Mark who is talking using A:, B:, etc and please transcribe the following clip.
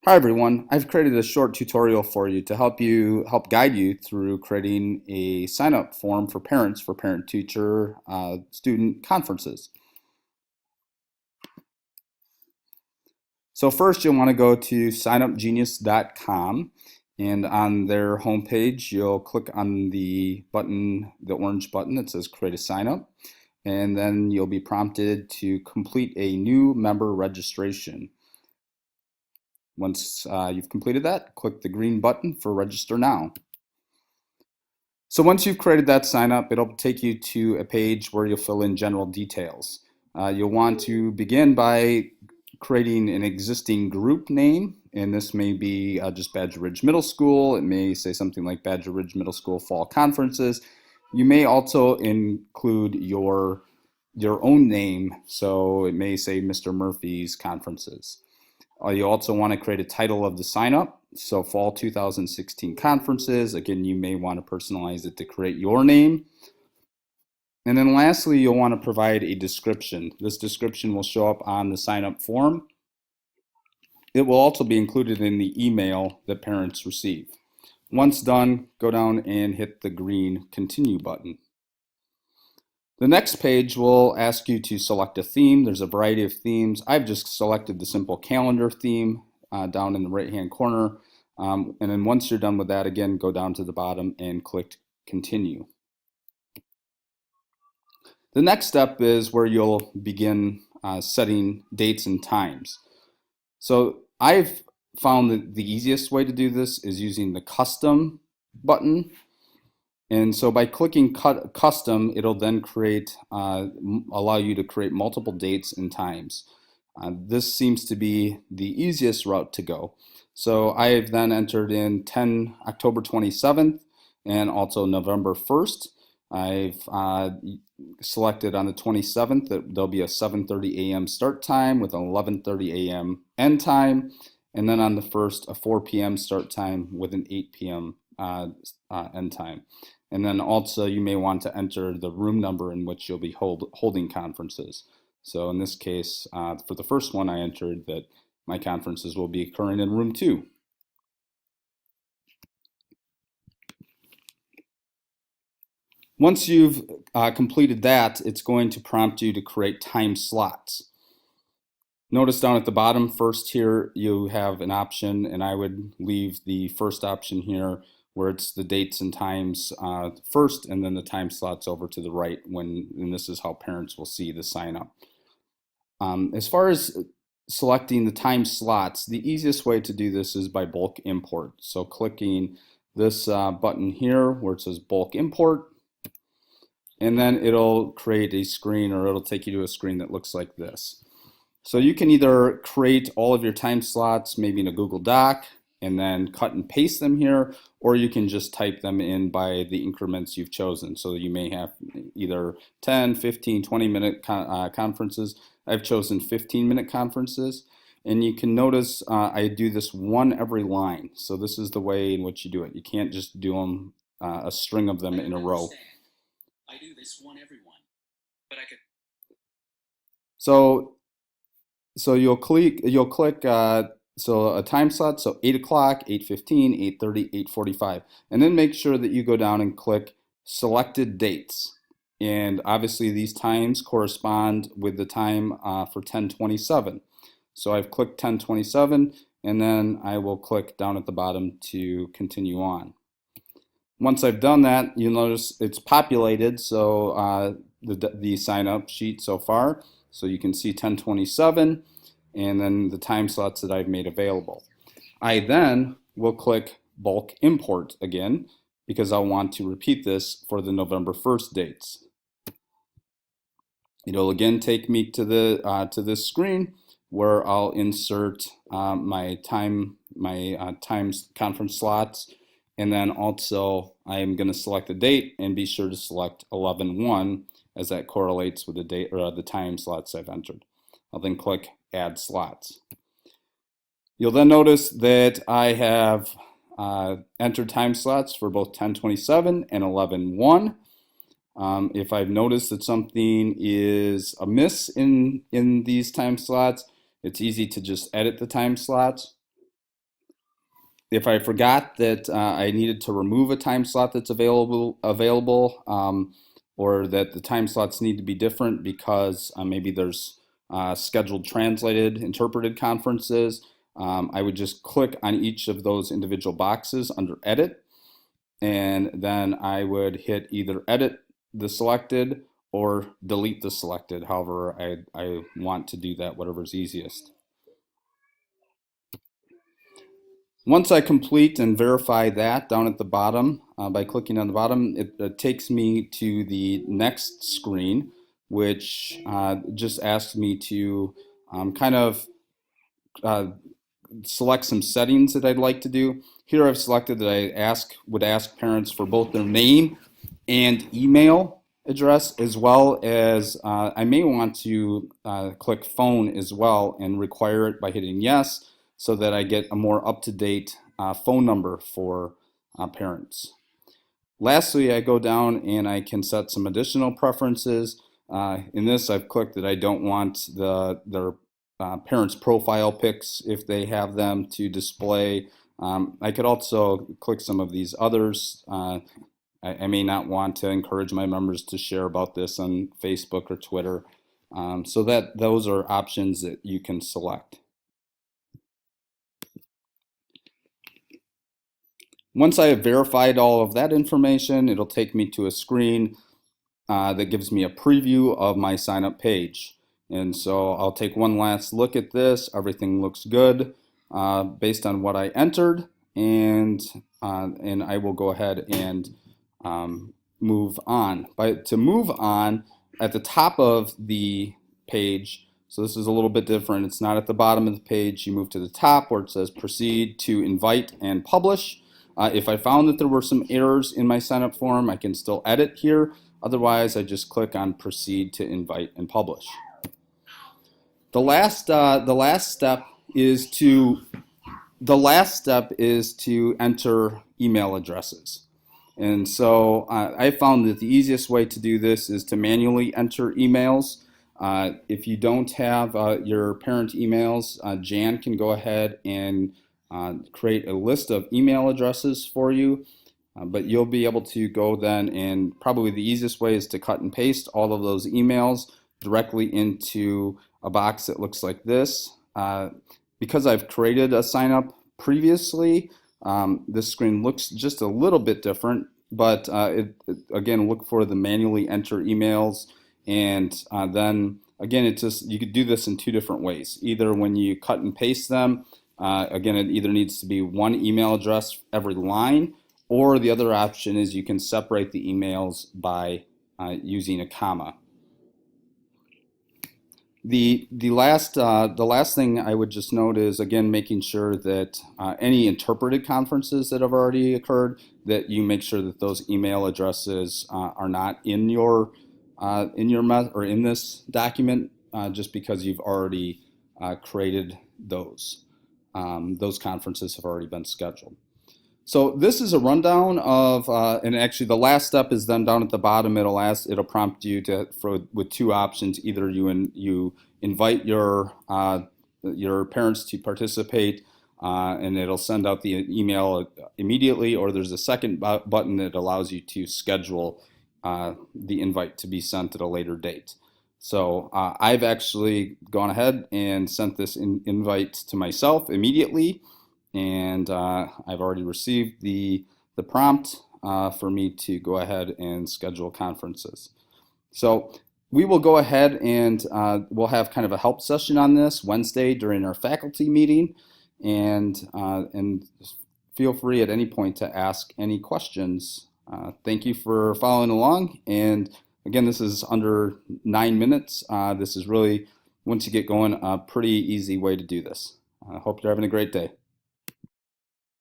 A: Hi everyone, I've created a short tutorial for you to help guide you through creating a sign up form for parents for parent-teacher student conferences. So first you'll want to go to signupgenius.com, and on their homepage you'll click on the button, the orange button that says create a sign up, and then you'll be prompted to complete a new member registration. Once you've completed that, click the green button for register now. So once you've created that sign up, it'll take you to a page where you'll fill in general details. You'll want to begin by creating an existing group name, and this may be just Badger Ridge Middle School. It may say something like Badger Ridge Middle School Fall Conferences. You may also include your own name, so it may say Mr. Murphy's Conferences. You also want to create a title of the sign up. So Fall 2016 conferences, again, you may want to personalize it to create your name. And then lastly, you'll want to provide a description. This description will show up on the sign up form. It will also be included in the email that parents receive. Once done, go down and hit the green continue button. The next page will ask you to select a theme. There's a variety of themes. I've just selected the simple calendar theme down in the right-hand corner. And then once you're done with that, again, go down to the bottom and click continue. The next step is where you'll begin setting dates and times. So I've found that the easiest way to do this is using the custom button. And so by clicking custom, it'll then allow you to create multiple dates and times. This seems to be the easiest route to go. So I have then entered in October 27th and also November 1st. I've selected on the 27th that there'll be a 7:30 a.m. start time with an 11:30 a.m. end time. And then on the 1st, a 4 p.m. start time with an 8 p.m. End time. And then also you may want to enter the room number in which you'll be holding conferences. So in this case, for the first one, I entered that my conferences will be occurring in room 2. Once you've completed that, it's going to prompt you to create time slots. Notice down at the bottom first here, you have an option, and I would leave the first option here where it's the dates and times first, and then the time slots over to the right, and this is how parents will see the sign up. As far as selecting the time slots, the easiest way to do this is by bulk import. So clicking this button here where it says bulk import, and then it'll create a screen, or it'll take you to a screen that looks like this. So you can either create all of your time slots maybe in a Google Doc and then cut and paste them here, or you can just type them in by the increments you've chosen. So you may have either 10, 15, 20-minute conferences. I've chosen 15-minute conferences. And you can notice I do this one every line. So this is the way in which you do it. You can't just do them, a string of them in a row.
B: I do this one every one, but I could.
A: So you'll click so a time slot, so 8 o'clock, 8:15, 8:30, 8:45, and then make sure that you go down and click selected dates. And obviously these times correspond with the time for 10:27. So I've clicked 10:27, and then I will click down at the bottom to continue on. Once I've done that, you'll notice it's populated, so the sign up sheet so far. So you can see 10:27 and then the time slots that I've made available. I then will click bulk import again because I want to repeat this for the November 1st dates. It'll again take me to this screen where I'll insert my times conference slots, and then also I am going to select the date and be sure to select 11/1 as that correlates with the date or the time slots I've entered. I'll then click add slots. You'll then notice that I have entered time slots for both 10:27 and 11/1. If I've noticed that something is amiss in these time slots, it's easy to just edit the time slots. if I forgot that I needed to remove a time slot that's available, or that the time slots need to be different because maybe there's scheduled translated, interpreted conferences, I would just click on each of those individual boxes under Edit, and then I would hit either Edit the selected or delete the selected, however I want to do that, whatever's easiest. Once I complete and verify that down at the bottom, by clicking on the bottom, it takes me to the next screen, which just asks me to kind of select some settings that I'd like to do. Here I've selected that I would ask parents for both their name and email address, as well as I may want to click phone as well and require it by hitting yes, so that I get a more up-to-date phone number for parents. Lastly, I go down and I can set some additional preferences. In this, I've clicked that I don't want their parents' profile pics, if they have them, to display. I could also click some of these others. I may not want to encourage my members to share about this on Facebook or Twitter. So that those are options that you can select. Once I have verified all of that information, it'll take me to a screen that gives me a preview of my sign up page. And so I'll take one last look at this. Everything looks good based on what I entered, and I will go ahead and move on. To move on, at the top of the page, so this is a little bit different. It's not at the bottom of the page. You move to the top where it says proceed to invite and publish. If I found that there were some errors in my sign up form, I can still edit here. Otherwise, I just click on proceed to invite and publish. The last step is to enter email addresses. And so I found that the easiest way to do this is to manually enter emails. If you don't have your parent emails, Jan can go ahead and create a list of email addresses for you. But you'll be able to go then, and probably the easiest way is to cut and paste all of those emails directly into a box that looks like this. Because I've created a sign up previously, this screen looks just a little bit different, but again, look for the manually enter emails, and then again, you could do this in two different ways. Either when you cut and paste them, again, it either needs to be one email address every line, or the other option is you can separate the emails by using a comma. The last thing I would just note is, again, making sure that any interpreted conferences that have already occurred, that you make sure that those email addresses are not in in this document, just because you've already created those. Those conferences have already been scheduled. So this is a rundown of, and actually the last step is then down at the bottom. It'll prompt you with two options. Either you invite your parents to participate, and it'll send out the email immediately, or there's a second button that allows you to schedule the invite to be sent at a later date. So I've actually gone ahead and sent this invite to myself immediately. And I've already received the prompt for me to go ahead and schedule conferences. So we will go ahead and we'll have kind of a help session on this Wednesday during our faculty meeting, and feel free at any point to ask any questions. Thank you for following along, and again, this is under 9 minutes. This is really, once you get going, a pretty easy way to do this. I hope you're having a great day.